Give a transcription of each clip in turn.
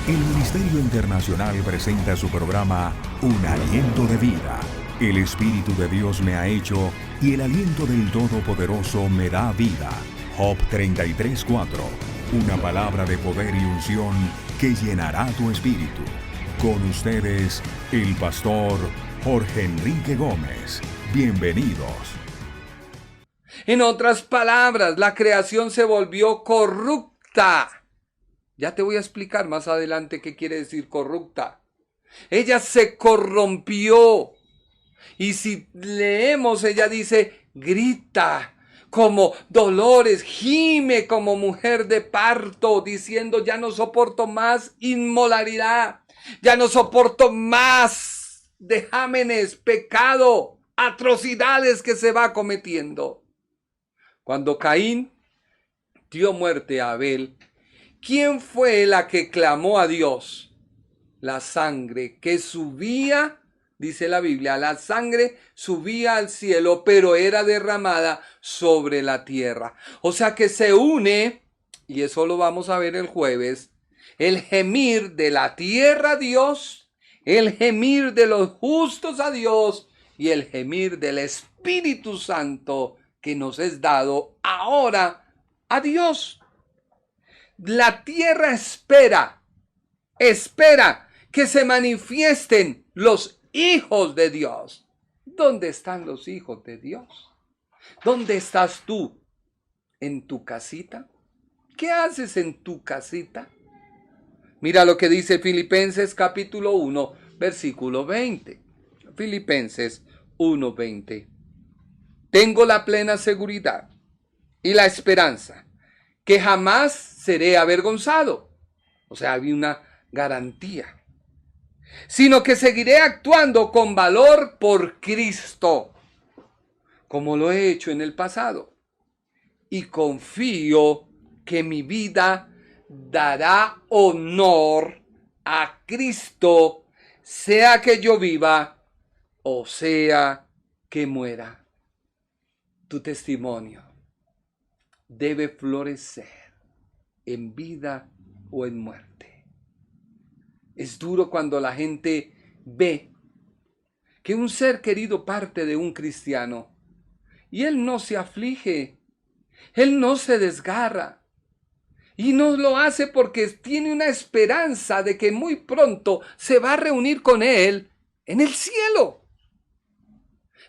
El Ministerio Internacional presenta su programa Un Aliento de Vida. El Espíritu de Dios me ha hecho y el aliento del Todopoderoso me da vida. Job 33:4. Una palabra de poder y unción que llenará tu espíritu. Con ustedes, el pastor Jorge Enrique Gómez. Bienvenidos. En otras palabras, la creación se volvió corrupta. Ya te voy a explicar más adelante qué quiere decir corrupta. Ella se corrompió. Y si leemos, ella dice, grita como dolores, gime como mujer de parto, diciendo, ya no soporto más inmoralidad, ya no soporto más vejámenes, pecado, atrocidades que se va cometiendo. Cuando Caín dio muerte a Abel, ¿quién fue la que clamó a Dios? La sangre que subía, dice la Biblia, la sangre subía al cielo, pero era derramada sobre la tierra. O sea que se une, y eso lo vamos a ver el jueves, el gemir de la tierra a Dios, el gemir de los justos a Dios y el gemir del Espíritu Santo que nos es dado ahora a Dios. La tierra espera que se manifiesten los hijos de Dios. ¿Dónde están los hijos de Dios? ¿Dónde estás tú? ¿En tu casita? ¿Qué haces en tu casita? Mira lo que dice Filipenses capítulo 1, versículo 20. Filipenses 1:20. Tengo la plena seguridad y la esperanza que jamás seré avergonzado. O sea, había una garantía. Sino que seguiré actuando con valor por Cristo, como lo he hecho en el pasado. Y confío que mi vida dará honor a Cristo, sea que yo viva o sea que muera. Tu testimonio debe florecer en vida o en muerte. Es duro cuando la gente ve que un ser querido parte de un cristiano y él no se aflige, él no se desgarra y no lo hace porque tiene una esperanza de que muy pronto se va a reunir con él en el cielo.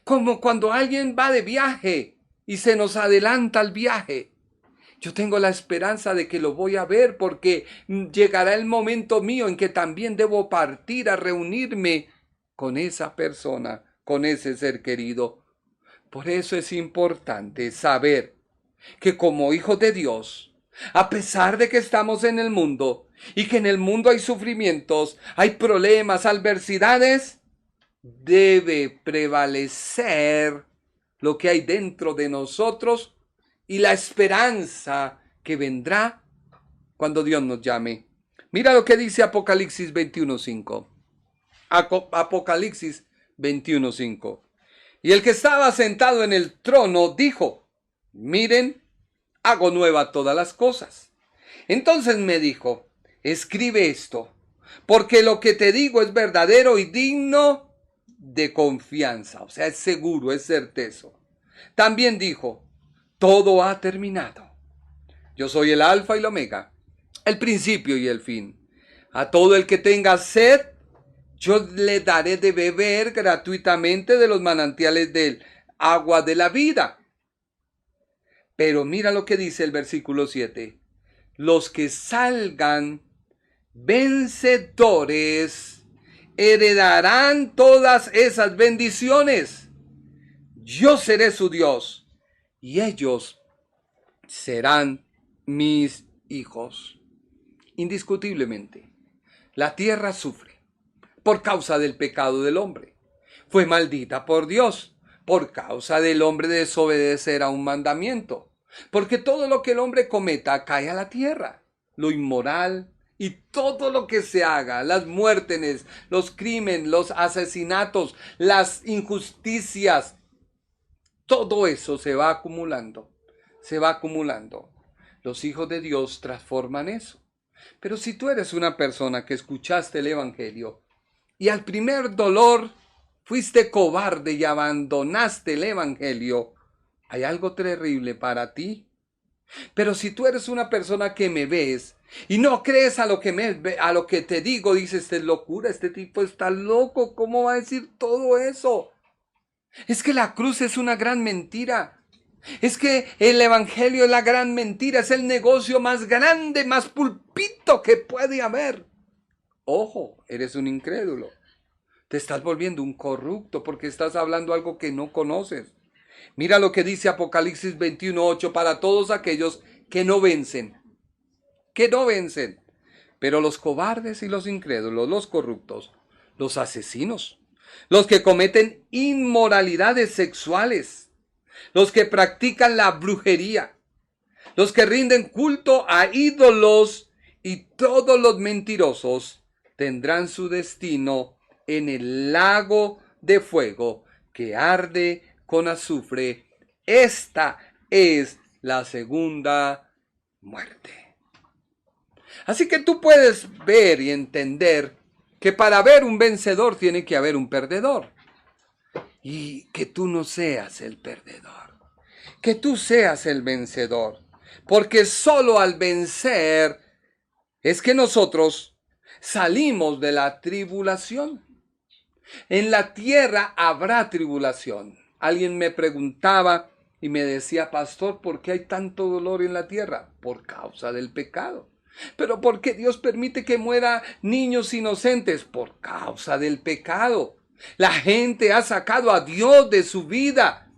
Como cuando alguien va de viaje y se nos adelanta el viaje. Yo tengo la esperanza de que lo voy a ver porque llegará el momento mío en que también debo partir a reunirme con esa persona, con ese ser querido. Por eso es importante saber que como hijos de Dios, a pesar de que estamos en el mundo y que en el mundo hay sufrimientos, hay problemas, adversidades, debe prevalecer lo que hay dentro de nosotros y la esperanza que vendrá cuando Dios nos llame. Mira lo que dice Apocalipsis 21:5. Apocalipsis 21:5. Y el que estaba sentado en el trono dijo, miren, hago nueva todas las cosas. Entonces me dijo, escribe esto, porque lo que te digo es verdadero y digno de confianza, o sea, es seguro, es certezo. También dijo, todo ha terminado. Yo soy el alfa y el omega, el principio y el fin. A todo el que tenga sed, yo le daré de beber gratuitamente de los manantiales del agua de la vida. Pero mira lo que dice el versículo 7. Los que salgan vencedores heredarán todas esas bendiciones. Yo seré su Dios y ellos serán mis hijos. Indiscutiblemente, la tierra sufre por causa del pecado del hombre. Fue maldita por Dios por causa del hombre desobedecer a un mandamiento. Porque todo lo que el hombre cometa cae a la tierra. Lo inmoral y todo lo que se haga, las muertes, los crímenes, los asesinatos, las injusticias, todo eso se va acumulando. Los hijos de Dios transforman eso. Pero si tú eres una persona que escuchaste el Evangelio y al primer dolor fuiste cobarde y abandonaste el Evangelio, hay algo terrible para ti. Pero si tú eres una persona que me ves y no crees a lo que te digo, dices, es locura, este tipo está loco, ¿cómo va a decir todo eso? Es que la cruz es una gran mentira. Es que el Evangelio es la gran mentira, es el negocio más grande, más pulpito que puede haber. Ojo, eres un incrédulo. Te estás volviendo un corrupto porque estás hablando algo que no conoces. Mira lo que dice Apocalipsis 21:8 para todos aquellos que no vencen. Que no vencen. Pero los cobardes y los incrédulos, los corruptos, los asesinos, los que cometen inmoralidades sexuales, los que practican la brujería, los que rinden culto a ídolos y todos los mentirosos tendrán su destino en el lago de fuego que arde con azufre. Esta es la segunda muerte. Así que tú puedes ver y entender que para haber un vencedor tiene que haber un perdedor. Y que tú no seas el perdedor, que tú seas el vencedor. Porque solo al vencer es que nosotros salimos de la tribulación. En la tierra habrá tribulación. Alguien me preguntaba y me decía, pastor, ¿por qué hay tanto dolor en la tierra? Por causa del pecado. ¿Pero por qué Dios permite que mueran niños inocentes? Por causa del pecado. La gente ha sacado a Dios de su vida.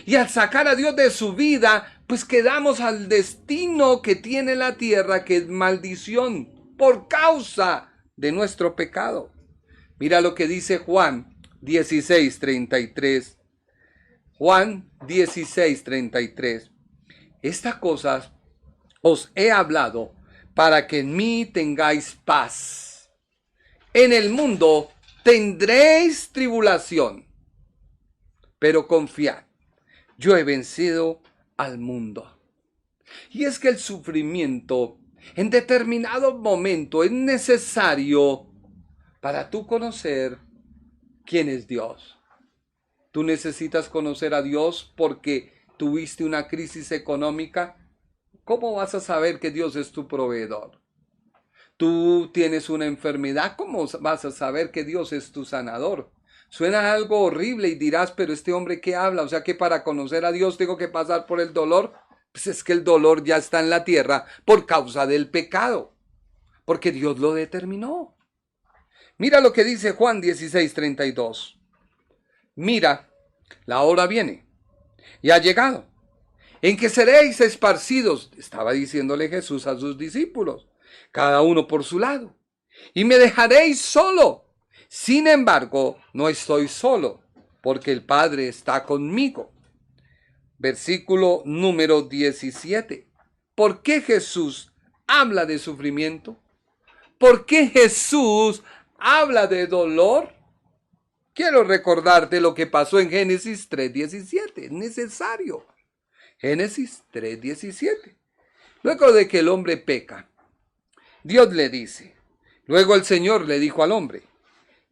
Y al sacar a Dios de su vida, pues quedamos al destino que tiene la tierra, que es maldición, por causa de nuestro pecado. Mira lo que dice Juan 16:33. Juan 16:33. Estas cosas os he hablado para que en mí tengáis paz. En el mundo tendréis tribulación, pero confiad, yo he vencido al mundo. Y es que el sufrimiento en determinado momento es necesario para tú conocer quién es Dios. Tú necesitas conocer a Dios porque tuviste una crisis económica. ¿Cómo vas a saber que Dios es tu proveedor? Tú tienes una enfermedad, ¿cómo vas a saber que Dios es tu sanador? Suena algo horrible y dirás, pero este hombre ¿qué habla? O sea que para conocer a Dios tengo que pasar por el dolor. Pues es que el dolor ya está en la tierra por causa del pecado, porque Dios lo determinó. Mira lo que dice Juan 16:32. Mira, la hora viene y ha llegado, en que seréis esparcidos, estaba diciéndole Jesús a sus discípulos, cada uno por su lado, y me dejaréis solo. Sin embargo, no estoy solo, porque el Padre está conmigo. Versículo número 17. ¿Por qué Jesús habla de sufrimiento? ¿Por qué Jesús habla de dolor? Quiero recordarte lo que pasó en Génesis 3:17. Es necesario. Génesis 3:17. Luego de que el hombre peca, Dios le dice, luego el Señor le dijo al hombre,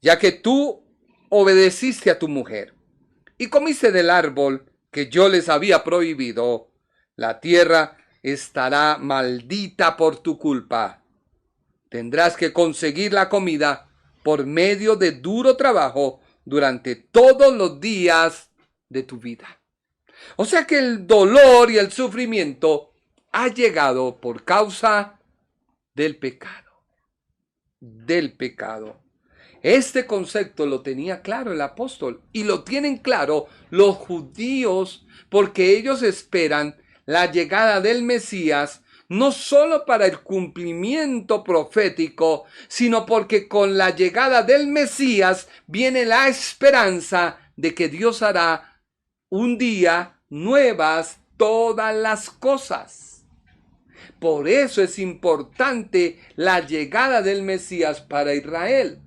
ya que tú obedeciste a tu mujer y comiste del árbol que yo les había prohibido, la tierra estará maldita por tu culpa. Tendrás que conseguir la comida por medio de duro trabajo durante todos los días de tu vida. O sea que el dolor y el sufrimiento ha llegado por causa del pecado. Del pecado. Este concepto lo tenía claro el apóstol y lo tienen claro los judíos porque ellos esperan la llegada del Mesías no solo para el cumplimiento profético, sino porque con la llegada del Mesías viene la esperanza de que Dios hará un día nuevas todas las cosas. Por eso es importante la llegada del Mesías para Israel.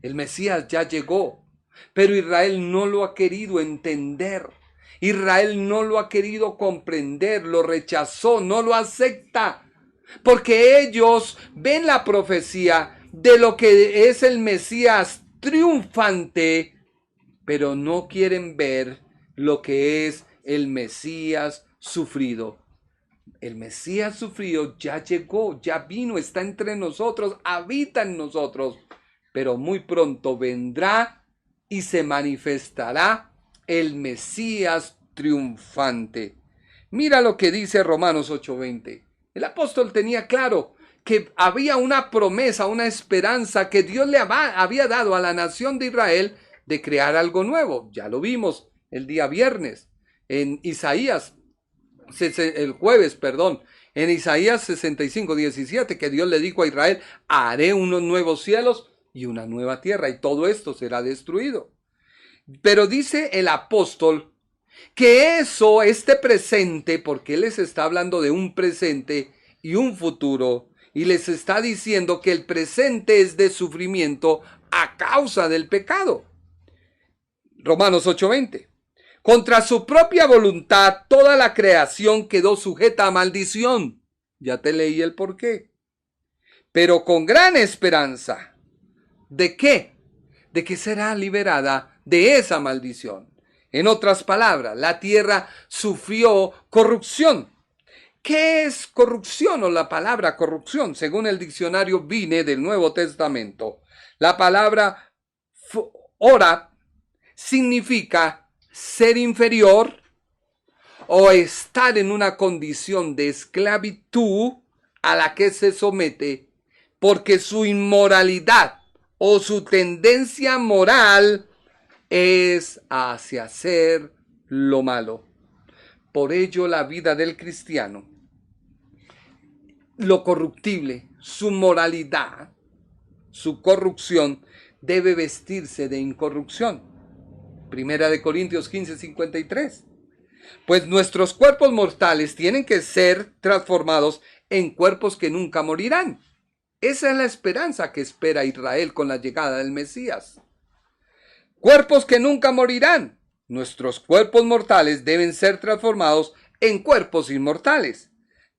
El Mesías ya llegó, pero Israel no lo ha querido entender. Israel no lo ha querido comprender, lo rechazó, no lo acepta. porque ellos ven la profecía de lo que es el Mesías triunfante, pero no quieren ver lo que es el Mesías sufrido. El Mesías sufrido ya llegó, ya vino, está entre nosotros, habita en nosotros, pero muy pronto vendrá y se manifestará el Mesías triunfante. Mira lo que dice Romanos 8:20. El apóstol tenía claro que había una promesa, una esperanza que Dios le había dado a la nación de Israel de crear algo nuevo. Ya lo vimos el día viernes en Isaías, el jueves, en Isaías 65:17, que Dios le dijo a Israel: haré unos nuevos cielos y una nueva tierra, y todo esto será destruido. Pero dice el apóstol que eso, este presente, porque él les está hablando de un presente y un futuro, y les está diciendo que el presente es de sufrimiento a causa del pecado. Romanos 8:20. Contra su propia voluntad, toda la creación quedó sujeta a maldición. Ya te leí el porqué. Pero con gran esperanza. ¿De qué? De que será liberada de esa maldición. En otras palabras, la tierra sufrió corrupción. ¿Qué es corrupción o la palabra corrupción? Según el diccionario Vine del Nuevo Testamento, la palabra ora significa ser inferior o estar en una condición de esclavitud a la que se somete porque su inmoralidad o su tendencia moral es hacia hacer lo malo. Por ello la vida del cristiano, lo corruptible, su moralidad, su corrupción, debe vestirse de incorrupción. Primera de Corintios 15:53. Pues nuestros cuerpos mortales tienen que ser transformados en cuerpos que nunca morirán. Esa es la esperanza que espera Israel con la llegada del Mesías. Cuerpos que nunca morirán. Nuestros cuerpos mortales deben ser transformados en cuerpos inmortales.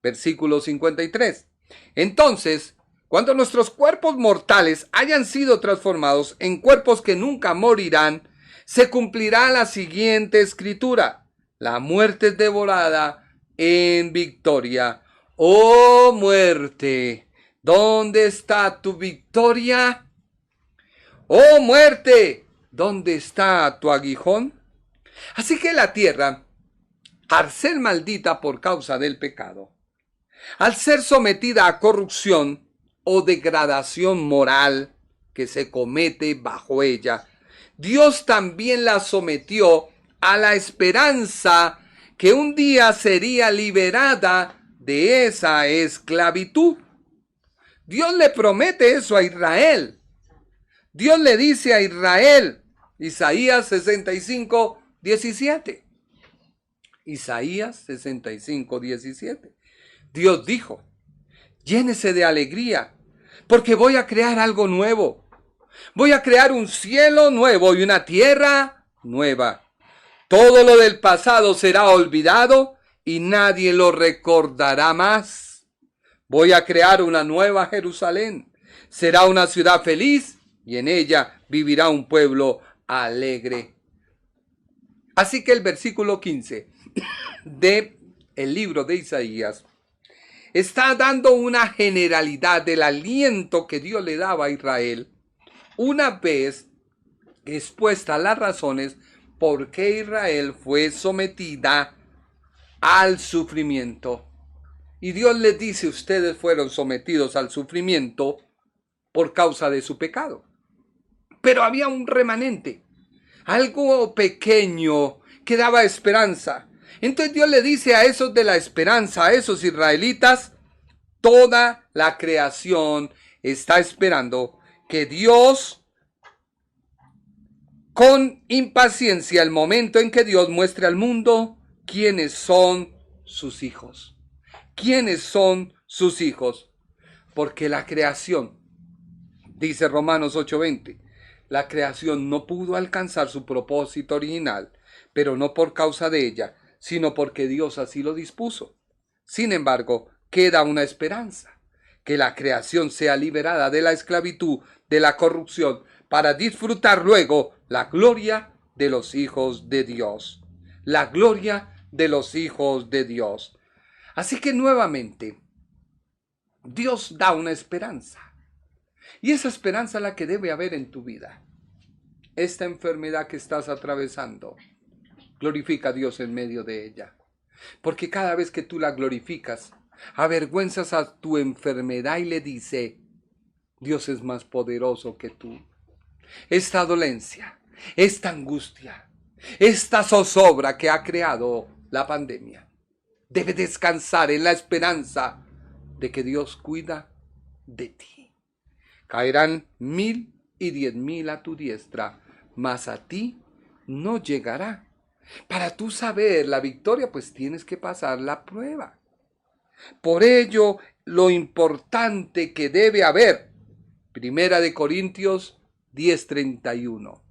Versículo 53. Entonces, cuando nuestros cuerpos mortales hayan sido transformados en cuerpos que nunca morirán, se cumplirá la siguiente escritura: la muerte es devorada en victoria. ¡Oh muerte! ¿Dónde está tu victoria? ¡Oh muerte! ¿Dónde está tu aguijón? Así que la tierra, al ser maldita por causa del pecado, al ser sometida a corrupción o degradación moral que se comete bajo ella, Dios también la sometió a la esperanza que un día sería liberada de esa esclavitud. Dios le promete eso a Israel. Dios le dice a Israel, Isaías 65:17. Isaías 65:17. Dios dijo: llénese de alegría, porque voy a crear algo nuevo. Voy a crear un cielo nuevo y una tierra nueva. Todo lo del pasado será olvidado y nadie lo recordará más. Voy a crear una nueva Jerusalén. Será una ciudad feliz y en ella vivirá un pueblo alegre. Así que el versículo 15 de el libro de Isaías está dando una generalidad del aliento que Dios le daba a Israel, una vez expuestas las razones por qué Israel fue sometida al sufrimiento. Y Dios les dice: ustedes fueron sometidos al sufrimiento por causa de su pecado. Pero había un remanente, algo pequeño que daba esperanza. Entonces Dios le dice a esos de la esperanza, a esos israelitas: toda la creación está esperando que Dios, con impaciencia, el momento en que Dios muestre al mundo quiénes son sus hijos. ¿Quiénes son sus hijos? Porque la creación, dice Romanos 8:20, la creación no pudo alcanzar su propósito original, pero no por causa de ella, sino porque Dios así lo dispuso. Sin embargo, queda una esperanza, que la creación sea liberada de la esclavitud, de la corrupción, para disfrutar luego la gloria de los hijos de Dios. La gloria de los hijos de Dios. Así que nuevamente, Dios da una esperanza. Y esa esperanza es la que debe haber en tu vida. Esta enfermedad que estás atravesando, glorifica a Dios en medio de ella. Porque cada vez que tú la glorificas, avergüenzas a tu enfermedad y le dice, Dios es más poderoso que tú. Esta dolencia, esta angustia, esta zozobra que ha creado la pandemia, debe descansar en la esperanza de que Dios cuida de ti. Caerán 1000 y 10,000 a tu diestra, mas a ti no llegará. Para tú saber la victoria, pues tienes que pasar la prueba. Por ello, lo importante que debe haber, Primera de Corintios 10:31.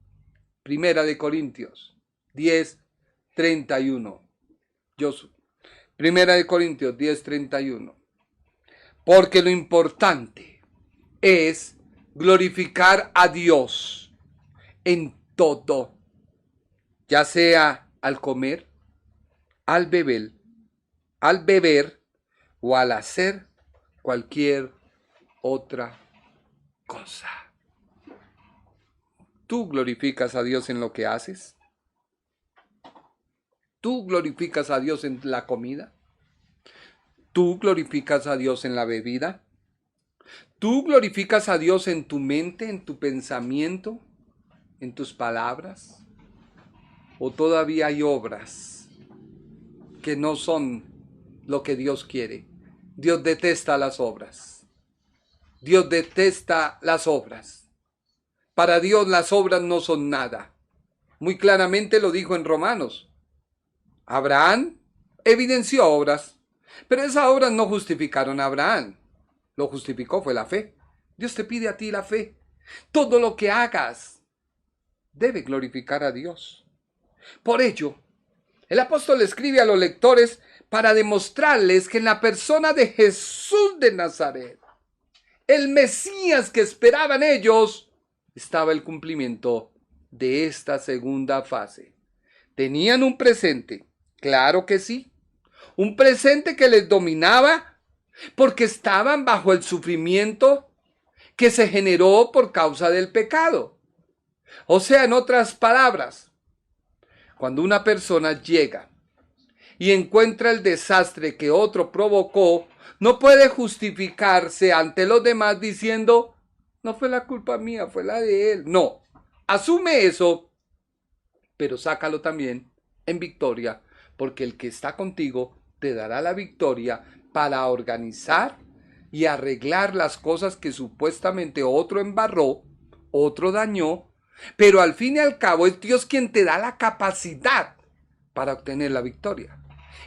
Primera de Corintios 10:31. Primera de Corintios 10:31. Porque lo importante es glorificar a Dios en todo, ya sea al comer, al beber o al hacer cualquier otra cosa. ¿Tú glorificas a Dios en lo que haces? ¿Tú glorificas a Dios en la comida? ¿Tú glorificas a Dios en la bebida? ¿Tú glorificas a Dios en tu mente, en tu pensamiento, en tus palabras? ¿O todavía hay obras que no son lo que Dios quiere? Dios detesta las obras. Dios detesta las obras. Para Dios las obras no son nada. Muy claramente lo dijo en Romanos. Abraham evidenció obras, pero esas obras no justificaron a Abraham. Lo justificó fue la fe. Dios te pide a ti la fe. Todo lo que hagas debe glorificar a Dios. Por ello, el apóstol escribe a los lectores para demostrarles que en la persona de Jesús de Nazaret, el Mesías que esperaban ellos, estaba el cumplimiento de esta segunda fase. ¿Tenían un presente? Claro que sí. Un presente que les dominaba porque estaban bajo el sufrimiento que se generó por causa del pecado. O sea, en otras palabras, cuando una persona llega y encuentra el desastre que otro provocó, no puede justificarse ante los demás diciendo, no fue la culpa mía, fue la de él. No, asume eso, pero sácalo también en victoria, porque el que está contigo te dará la victoria para organizar y arreglar las cosas que supuestamente otro embarró, otro dañó, pero al fin y al cabo es Dios quien te da la capacidad para obtener la victoria.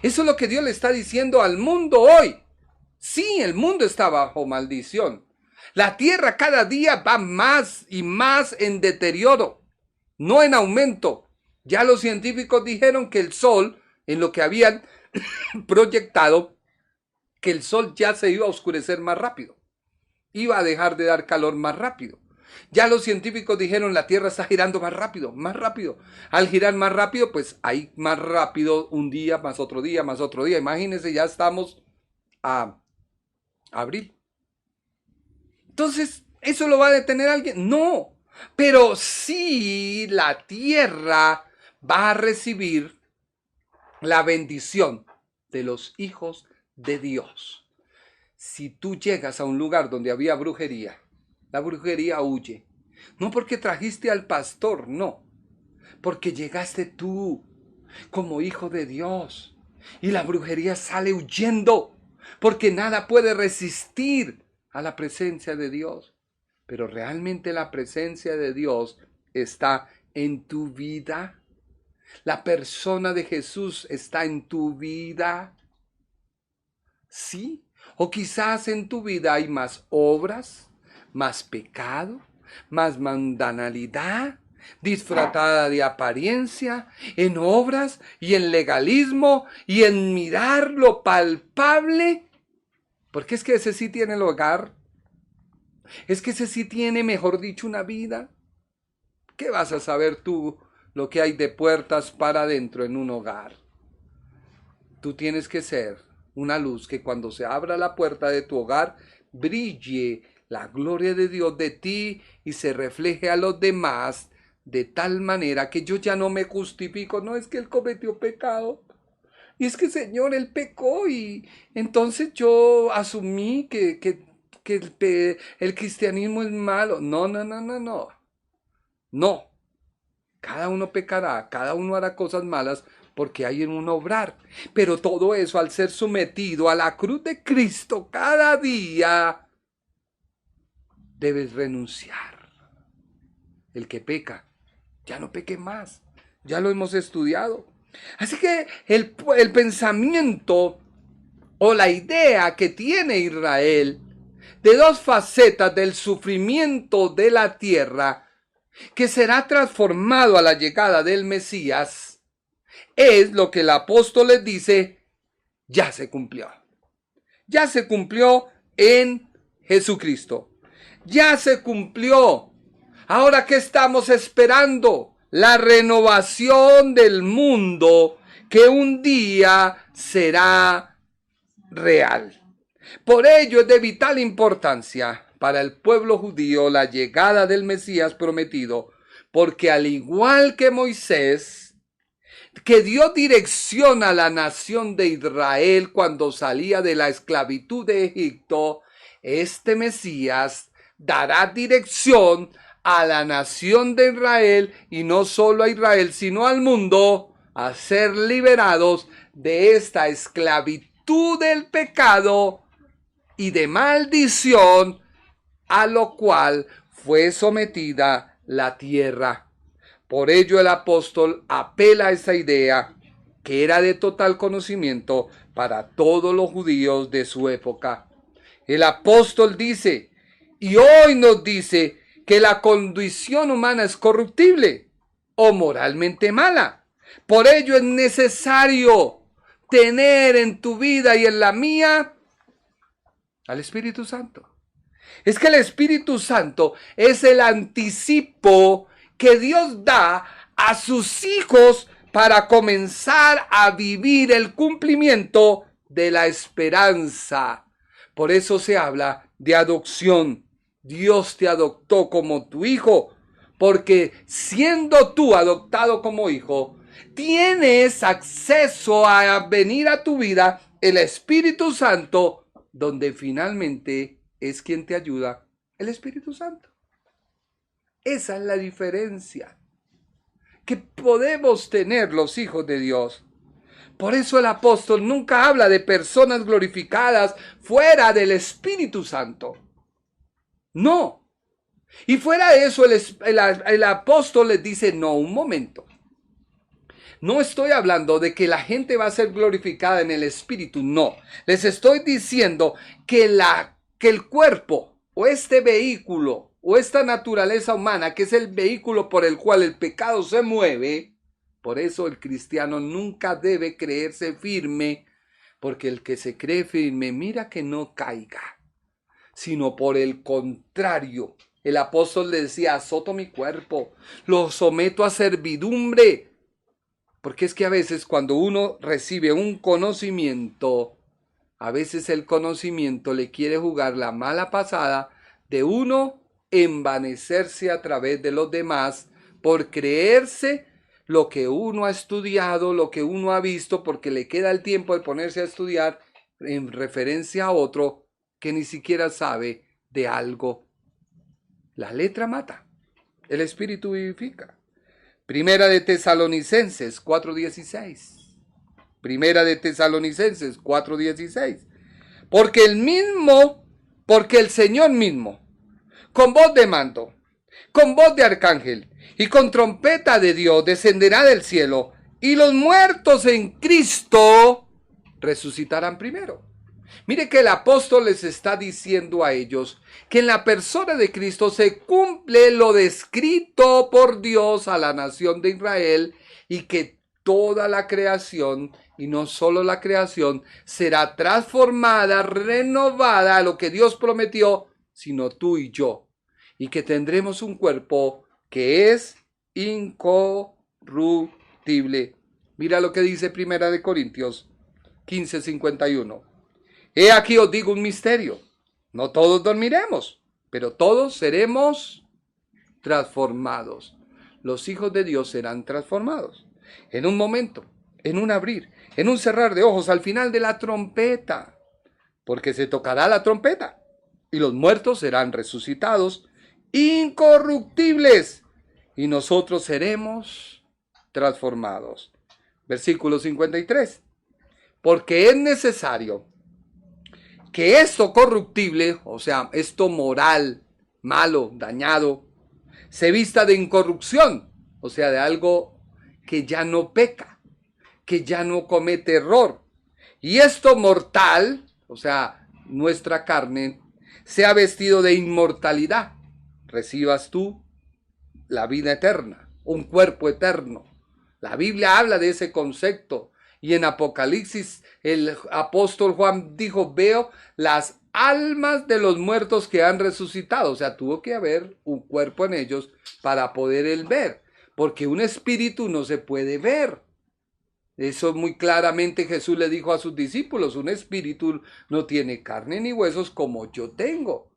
Eso es lo que Dios le está diciendo al mundo hoy. Sí, el mundo está bajo maldición. La tierra cada día va más y más en deterioro, no en aumento. Ya los científicos dijeron que el sol, en lo que habían proyectado, que el sol ya se iba a oscurecer más rápido. Iba a dejar de dar calor más rápido. Ya los científicos dijeron la Tierra está girando más rápido, más rápido. Al girar más rápido, pues hay más rápido un día, más otro día, más otro día. Imagínense, ya estamos a abril. Entonces, ¿eso lo va a detener alguien? No, pero sí la tierra va a recibir la bendición de los hijos de Dios. Si tú llegas a un lugar donde había brujería, la brujería huye. No porque trajiste al pastor, no, porque llegaste tú como hijo de Dios y la brujería sale huyendo porque nada puede resistir a la presencia de Dios. Pero realmente la presencia de Dios está en tu vida. La persona de Jesús está en tu vida. ¿Sí? O quizás en tu vida hay más obras, más pecado, más mundanalidad, disfrazada de apariencia, en obras y en legalismo y en mirar lo palpable. Porque es que ese sí tiene el hogar. Es que ese sí tiene, mejor dicho, una vida. ¿Qué vas a saber tú lo que hay de puertas para adentro en un hogar? Tú tienes que ser una luz que cuando se abra la puerta de tu hogar, brille la gloria de Dios de ti y se refleje a los demás de tal manera que yo ya no me justifico. No es que él cometió pecado. Y es que, Señor, él pecó y entonces yo asumí que el cristianismo es malo. No, no, no, no, no. No. Cada uno pecará, cada uno hará cosas malas porque hay en un obrar. Pero todo eso al ser sometido a la cruz de Cristo cada día, debes renunciar. El que peca, ya no peque más. Ya lo hemos estudiado. Así que el pensamiento o la idea que tiene Israel de dos facetas del sufrimiento de la tierra que será transformado a la llegada del Mesías es lo que el apóstol les dice, ya se cumplió. Ya se cumplió en Jesucristo. Ya se cumplió. Ahora, ¿qué estamos esperando? La renovación del mundo que un día será real. Por ello es de vital importancia para el pueblo judío la llegada del Mesías prometido, porque al igual que Moisés, que dio dirección a la nación de Israel cuando salía de la esclavitud de Egipto, este Mesías dará dirección a la nación de Israel, y no solo a Israel, sino al mundo, a ser liberados de esta esclavitud del pecado y de maldición a lo cual fue sometida la tierra. Por ello el apóstol apela a esa idea que era de total conocimiento para todos los judíos de su época. El apóstol dice, y hoy nos dice, que la condición humana es corruptible o moralmente mala. Por ello es necesario tener en tu vida y en la mía al Espíritu Santo. Es que el Espíritu Santo es el anticipo que Dios da a sus hijos para comenzar a vivir el cumplimiento de la esperanza. Por eso se habla de adopción. Dios te adoptó como tu hijo, porque siendo tú adoptado como hijo, tienes acceso a venir a tu vida el Espíritu Santo, donde finalmente es quien te ayuda, el Espíritu Santo. Esa es la diferencia que podemos tener los hijos de Dios. Por eso el apóstol nunca habla de personas glorificadas fuera del Espíritu Santo. No. Y fuera de eso el apóstol les dice, no, un momento. No estoy hablando de que la gente va a ser glorificada en el Espíritu, no. Les estoy diciendo que el cuerpo o este vehículo o esta naturaleza humana, que es el vehículo por el cual el pecado se mueve, por eso el cristiano nunca debe creerse firme, porque el que se cree firme, mira que no caiga, sino por el contrario. El apóstol le decía, azoto mi cuerpo, lo someto a servidumbre, porque es que a veces cuando uno recibe un conocimiento, a veces el conocimiento le quiere jugar la mala pasada de uno envanecerse a través de los demás por creerse lo que uno ha estudiado, lo que uno ha visto, porque le queda el tiempo de ponerse a estudiar en referencia a otro que ni siquiera sabe de algo. La letra mata, el espíritu vivifica. Primera de Tesalonicenses 4:16. Primera de Tesalonicenses 4:16. Porque el Señor mismo, con voz de mando, con voz de arcángel y con trompeta de Dios descenderá del cielo, y los muertos en Cristo resucitarán primero. Mire que el apóstol les está diciendo a ellos que en la persona de Cristo se cumple lo descrito por Dios a la nación de Israel, y que toda la creación Y no solo la creación será transformada, renovada a lo que Dios prometió, sino tú y yo. Y que tendremos un cuerpo que es incorruptible. Mira lo que dice 1 Corintios 15:51. He aquí os digo un misterio. No todos dormiremos, pero todos seremos transformados. Los hijos de Dios serán transformados. En un momento, en un abrir, en un cerrar de ojos, al final de la trompeta. Porque se tocará la trompeta y los muertos serán resucitados incorruptibles y nosotros seremos transformados. Versículo 53. Porque es necesario que esto corruptible, o sea, esto moral, malo, dañado, se vista de incorrupción, o sea, de algo que ya no peca, que ya no comete error. Y esto mortal, o sea, nuestra carne, sea vestido de inmortalidad. Recibas tú la vida eterna, un cuerpo eterno. La Biblia habla de ese concepto. Y en Apocalipsis el apóstol Juan dijo, veo las almas de los muertos que han resucitado. O sea, tuvo que haber un cuerpo en ellos para poder él ver. Porque un espíritu no se puede ver. Eso muy claramente Jesús le dijo a sus discípulos, un espíritu no tiene carne ni huesos como yo tengo.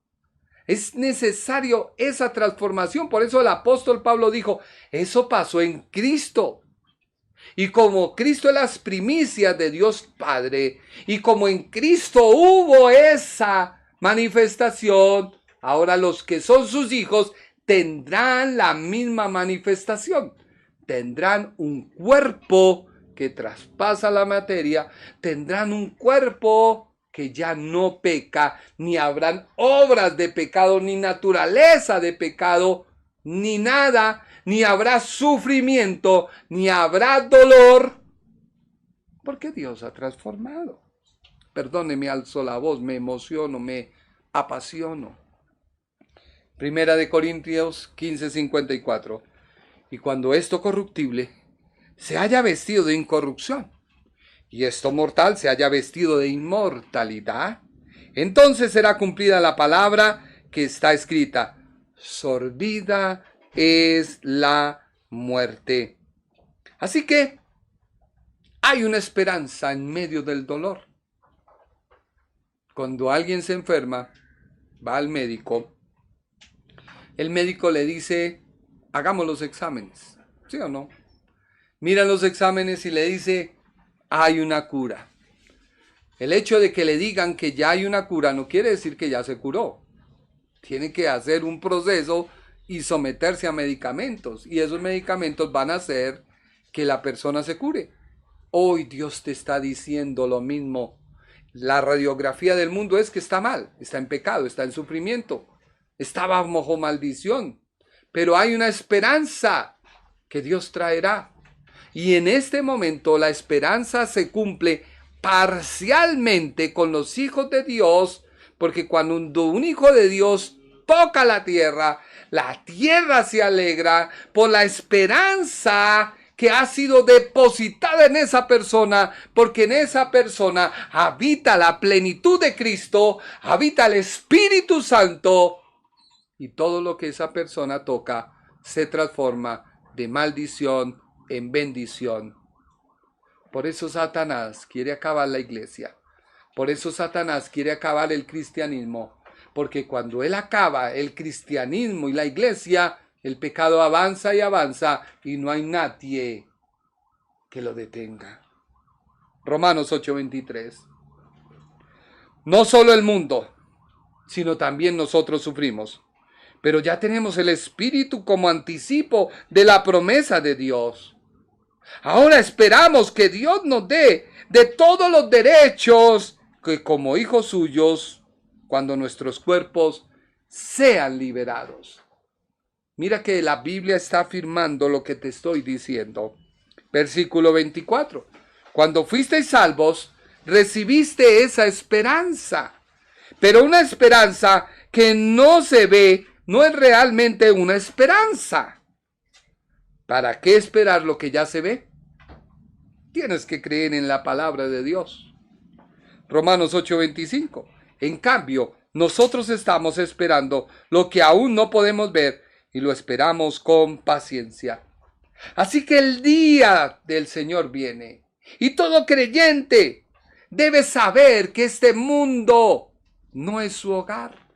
Es necesario esa transformación. Por eso el apóstol Pablo dijo, eso pasó en Cristo. Y como Cristo es las primicias de Dios Padre, y como en Cristo hubo esa manifestación, ahora los que son sus hijos tendrán la misma manifestación. Tendrán un cuerpo que traspasa la materia, tendrán un cuerpo que ya no peca, ni habrán obras de pecado, ni naturaleza de pecado, ni nada, ni habrá sufrimiento, ni habrá dolor, porque Dios ha transformado. Perdóneme, alzo la voz, me emociono, me apasiono. 1 Corintios 15:54. Y cuando esto corruptible se haya vestido de incorrupción, y esto mortal se haya vestido de inmortalidad, entonces será cumplida la palabra que está escrita, sorbida es la muerte. Así que hay una esperanza en medio del dolor. Cuando alguien se enferma, va al médico, el médico le dice, hagamos los exámenes, ¿sí o no? Mira los exámenes y le dice, hay una cura. El hecho de que le digan que ya hay una cura no quiere decir que ya se curó. Tiene que hacer un proceso y someterse a medicamentos. Y esos medicamentos van a hacer que la persona se cure. Hoy Dios te está diciendo lo mismo. La radiografía del mundo es que está mal, está en pecado, está en sufrimiento, está bajo maldición. Pero hay una esperanza que Dios traerá. Y en este momento la esperanza se cumple parcialmente con los hijos de Dios, porque cuando un hijo de Dios toca la tierra se alegra por la esperanza que ha sido depositada en esa persona, porque en esa persona habita la plenitud de Cristo, habita el Espíritu Santo, y todo lo que esa persona toca se transforma de maldición en bendición. Por eso Satanás quiere acabar la iglesia. Por eso Satanás quiere acabar el cristianismo. Porque cuando él acaba el cristianismo y la iglesia, el pecado avanza y avanza y no hay nadie que lo detenga. Romanos 8:23. No solo el mundo, sino también nosotros sufrimos. Pero ya tenemos el Espíritu como anticipo de la promesa de Dios. Ahora esperamos que Dios nos dé de todos los derechos que como hijos suyos, cuando nuestros cuerpos sean liberados. Mira que la Biblia está afirmando lo que te estoy diciendo. Versículo 24. Cuando fuisteis salvos, recibiste esa esperanza. Pero una esperanza que no se ve, no es realmente una esperanza. ¿Para qué esperar lo que ya se ve? Tienes que creer en la palabra de Dios. Romanos 8:25. En cambio, nosotros estamos esperando lo que aún no podemos ver y lo esperamos con paciencia. Así que el día del Señor viene y todo creyente debe saber que este mundo no es su hogar.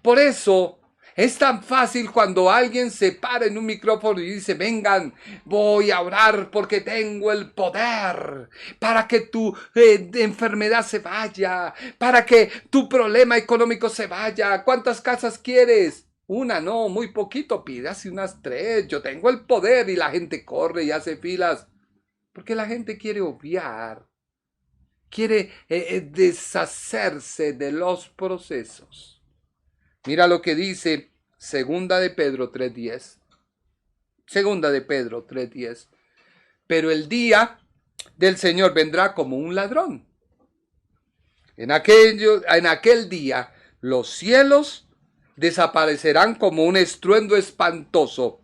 Por eso es tan fácil cuando alguien se para en un micrófono y dice: vengan, voy a orar porque tengo el poder para que tu enfermedad se vaya, para que tu problema económico se vaya. ¿Cuántas casas quieres? Una, no, muy poquito, pide así unas 3. Yo tengo el poder, y la gente corre y hace filas. Porque la gente quiere obviar, quiere deshacerse de los procesos. Mira lo que dice Segunda de Pedro 3:10. Segunda de Pedro 3:10. Pero el día del Señor vendrá como un ladrón. En aquel día los cielos desaparecerán como un estruendo espantoso.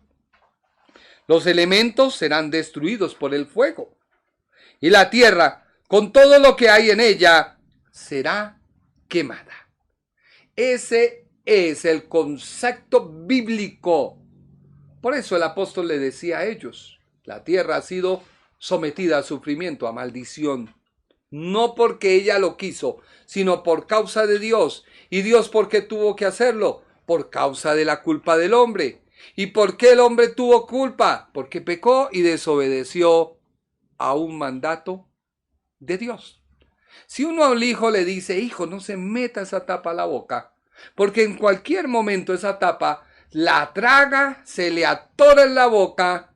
Los elementos serán destruidos por el fuego. Y la tierra, con todo lo que hay en ella, será quemada. Ese es el concepto bíblico. Por eso el apóstol le decía a ellos: la tierra ha sido sometida a sufrimiento, a maldición. No porque ella lo quiso, sino por causa de Dios. ¿Y Dios por qué tuvo que hacerlo? Por causa de la culpa del hombre. ¿Y por qué el hombre tuvo culpa? Porque pecó y desobedeció a un mandato de Dios. Si uno al hijo le dice: hijo, no se meta esa tapa a la boca, porque en cualquier momento esa tapa la traga, se le atora en la boca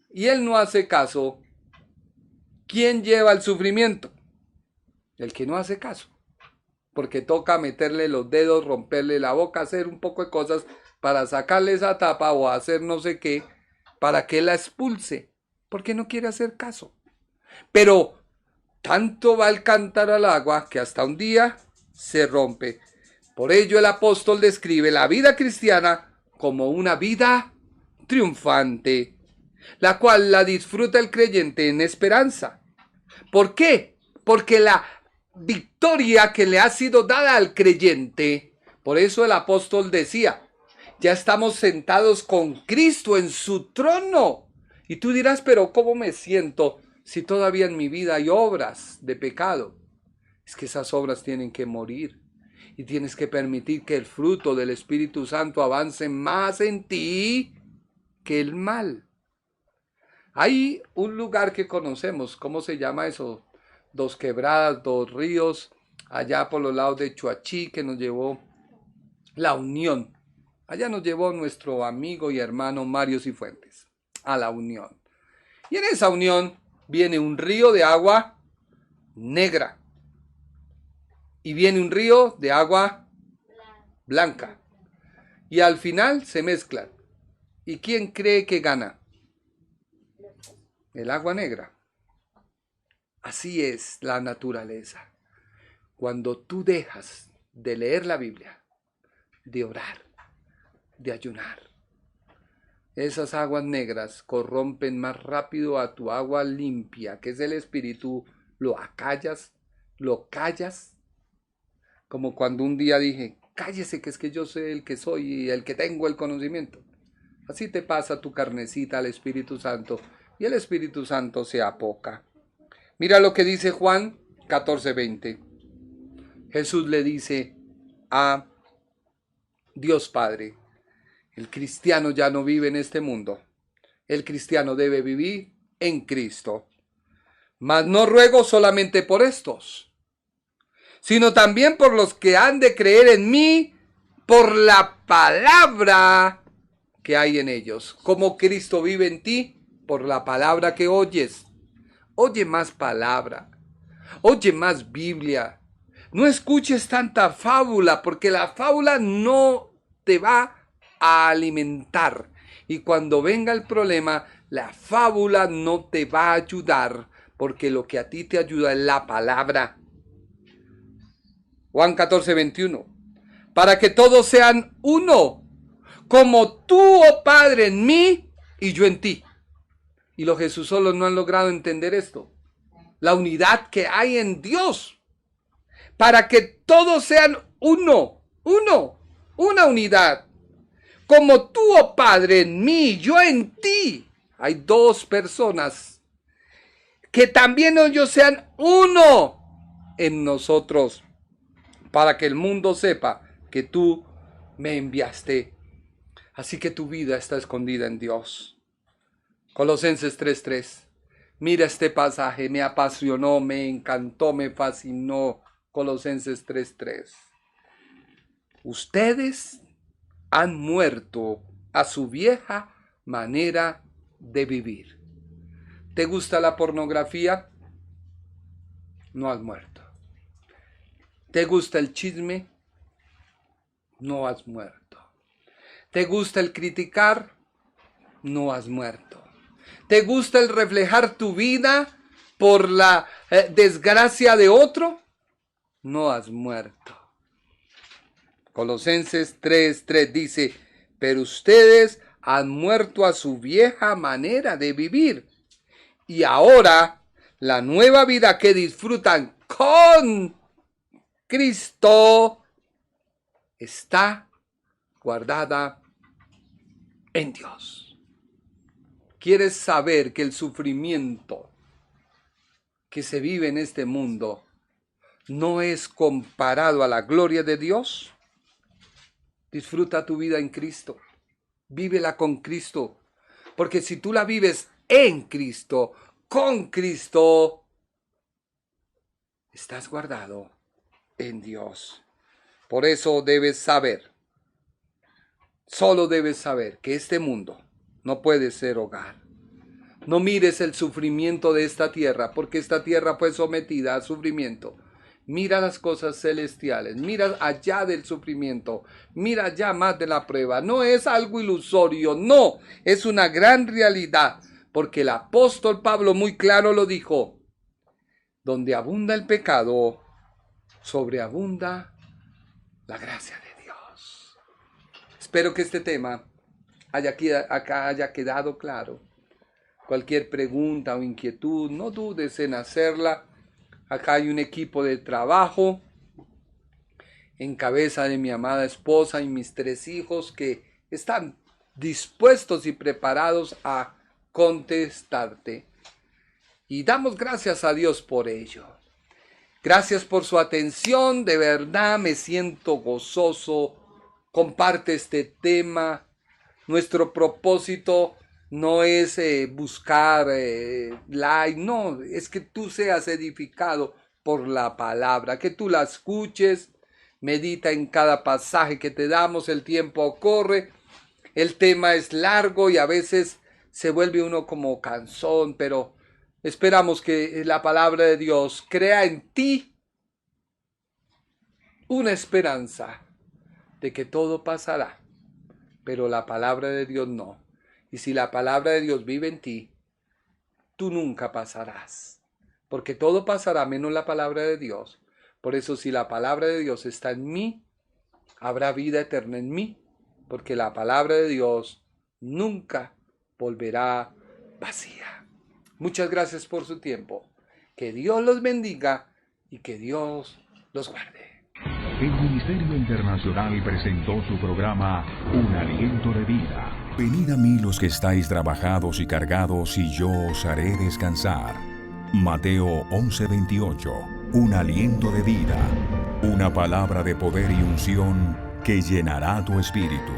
y él no hace caso, ¿quién lleva el sufrimiento? El que no hace caso, porque toca meterle los dedos, romperle la boca, hacer un poco de cosas para sacarle esa tapa o hacer no sé qué para que la expulse, porque no quiere hacer caso. Pero tanto va el cántaro al agua que hasta un día se rompe. Por ello el apóstol describe la vida cristiana como una vida triunfante, la cual la disfruta el creyente en esperanza. ¿Por qué? Porque la victoria que le ha sido dada al creyente, por eso el apóstol decía: ya estamos sentados con Cristo en su trono. Y tú dirás: pero ¿cómo me siento si todavía en mi vida hay obras de pecado? Es que esas obras tienen que morir. Y tienes que permitir que el fruto del Espíritu Santo avance más en ti que el mal. Hay un lugar que conocemos, ¿cómo se llama eso? 2 quebradas, 2 ríos, allá por los lados de Chuachí, que nos llevó La Unión. Allá nos llevó nuestro amigo y hermano Mario Cifuentes, a La Unión. Y en esa unión viene un río de agua negra. Y viene un río de agua blanca. Y al final se mezclan. ¿Y quién cree que gana? El agua negra. Así es la naturaleza. Cuando tú dejas de leer la Biblia, de orar, de ayunar, esas aguas negras corrompen más rápido a tu agua limpia, que es el Espíritu. Lo acallas, lo callas. Como cuando un día dije: cállese, que es que yo sé el que soy y el que tengo el conocimiento. Así te pasa tu carnecita al Espíritu Santo y el Espíritu Santo se apoca. Mira lo que dice Juan 14:20. Jesús le dice a Dios Padre: el cristiano ya no vive en este mundo. El cristiano debe vivir en Cristo. Mas no ruego solamente por estos, sino también por los que han de creer en mí por la palabra que hay en ellos. Como Cristo vive en ti, por la palabra que oyes. Oye más palabra, oye más Biblia. No escuches tanta fábula, porque la fábula no te va a alimentar. Y cuando venga el problema, la fábula no te va a ayudar, porque lo que a ti te ayuda es la palabra. Juan 14:21. Para que todos sean uno, como tú, oh Padre, en mí y yo en ti. Y los Jesusolos no han logrado entender esto. La unidad que hay en Dios. Para que todos sean uno, una unidad. Como tú, oh Padre, en mí, yo en ti. Hay dos personas. Que también ellos sean uno en nosotros. Para que el mundo sepa que tú me enviaste. Así que tu vida está escondida en Dios. Colosenses 3:3. Mira este pasaje, me apasionó, me encantó, me fascinó. Colosenses 3:3. Ustedes han muerto a su vieja manera de vivir. ¿Te gusta la pornografía? No has muerto. ¿Te gusta el chisme? No has muerto. ¿Te gusta el criticar? No has muerto. ¿Te gusta el reflejar tu vida por la desgracia de otro? No has muerto. Colosenses 3:3 dice, pero ustedes han muerto a su vieja manera de vivir. Y ahora la nueva vida que disfrutan con Cristo está guardada en Dios. ¿Quieres saber que el sufrimiento que se vive en este mundo no es comparado a la gloria de Dios? Disfruta tu vida en Cristo. Vívela con Cristo. Porque si tú la vives en Cristo, con Cristo, estás guardado en Dios. Por eso debes saber, solo debes saber que este mundo no puede ser hogar. No mires el sufrimiento de esta tierra, porque esta tierra fue sometida a sufrimiento. Mira las cosas celestiales, mira allá del sufrimiento, mira allá más de la prueba. No es algo ilusorio, no, es una gran realidad, porque el apóstol Pablo muy claro lo dijo. Donde abunda el pecado, sobreabunda la gracia de Dios. Espero que este tema haya quedado claro. Cualquier pregunta o inquietud, no dudes en hacerla. Acá hay un equipo de trabajo en cabeza de mi amada esposa y mis 3 hijos que están dispuestos y preparados a contestarte. Y damos gracias a Dios por ello. Gracias por su atención, de verdad me siento gozoso. Comparte este tema. Nuestro propósito no es buscar like, no, es que tú seas edificado por la palabra, que tú la escuches, medita en cada pasaje que te damos, el tiempo corre, el tema es largo y a veces se vuelve uno como cansón, pero esperamos que la palabra de Dios crea en ti una esperanza de que todo pasará, pero la palabra de Dios no. Y si la palabra de Dios vive en ti, tú nunca pasarás. Porque todo pasará menos la palabra de Dios. Por eso si la palabra de Dios está en mí, habrá vida eterna en mí. Porque la palabra de Dios nunca volverá vacía. Muchas gracias por su tiempo. Que Dios los bendiga y que Dios los guarde. El Ministerio Internacional presentó su programa Un Aliento de Vida. Venid a mí los que estáis trabajados y cargados, y yo os haré descansar. Mateo 11:28. Un aliento de vida. Una palabra de poder y unción que llenará tu espíritu.